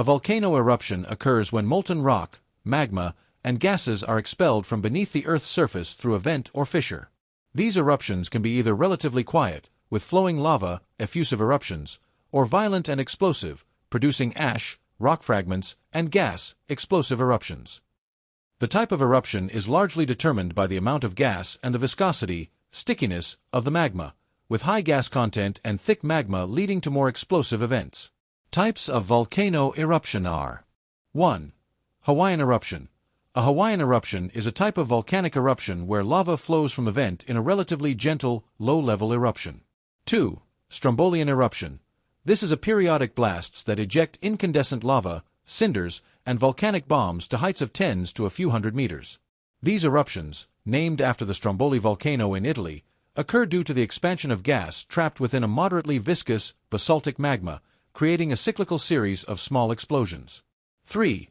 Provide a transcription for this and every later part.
A volcano eruption occurs when molten rock, magma, and gases are expelled from beneath the Earth's surface through a vent or fissure. These eruptions can be either relatively quiet, with flowing lava, effusive eruptions, or violent and explosive, producing ash, rock fragments, and gas, explosive eruptions. The type of eruption is largely determined by the amount of gas and the viscosity, stickiness, of the magma, with high gas content and thick magma leading to more explosive events. Types of volcano eruption are: 1. Hawaiian eruption. A Hawaiian eruption is a type of volcanic eruption where lava flows from a vent in a relatively gentle, low-level eruption. 2. Strombolian eruption. This is a periodic blasts that eject incandescent lava, cinders, and volcanic bombs to heights of tens to a few hundred meters. These eruptions, named after the Stromboli volcano in Italy, occur due to the expansion of gas trapped within a moderately viscous, basaltic magma, creating a cyclical series of small explosions. 3.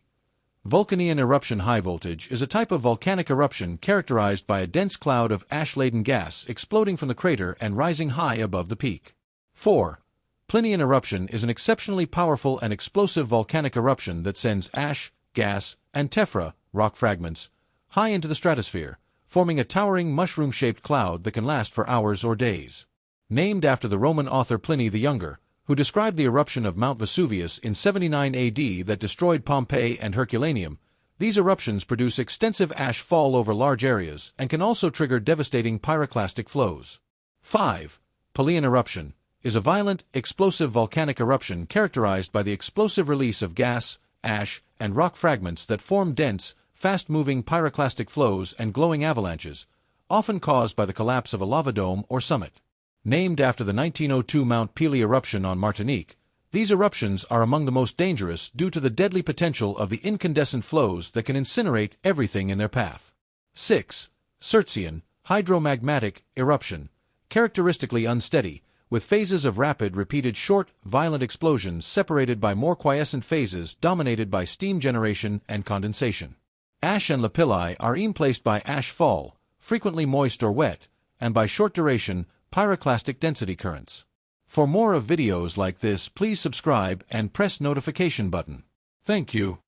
Volcanian eruption. High voltage is a type of volcanic eruption characterized by a dense cloud of ash-laden gas exploding from the crater and rising high above the peak. 4. Plinian eruption is an exceptionally powerful and explosive volcanic eruption that sends ash, gas, and tephra, rock fragments, high into the stratosphere, forming a towering mushroom-shaped cloud that can last for hours or days. Named after the Roman author Pliny the Younger, who described the eruption of Mount Vesuvius in 79 AD that destroyed Pompeii and Herculaneum, these eruptions produce extensive ash fall over large areas and can also trigger devastating pyroclastic flows. 5. Pelian eruption is a violent, explosive volcanic eruption characterized by the explosive release of gas, ash, and rock fragments that form dense, fast-moving pyroclastic flows and glowing avalanches, often caused by the collapse of a lava dome or summit. Named after the 1902 Mount Pelee eruption on Martinique, these eruptions are among the most dangerous due to the deadly potential of the incandescent flows that can incinerate everything in their path. 6. Surtsian, hydromagmatic eruption, characteristically unsteady, with phases of rapid, repeated short, violent explosions separated by more quiescent phases dominated by steam generation and condensation. Ash and lapilli are emplaced by ash fall, frequently moist or wet, and by short-duration, pyroclastic density currents. For more of videos like this, please subscribe and press notification button. Thank you.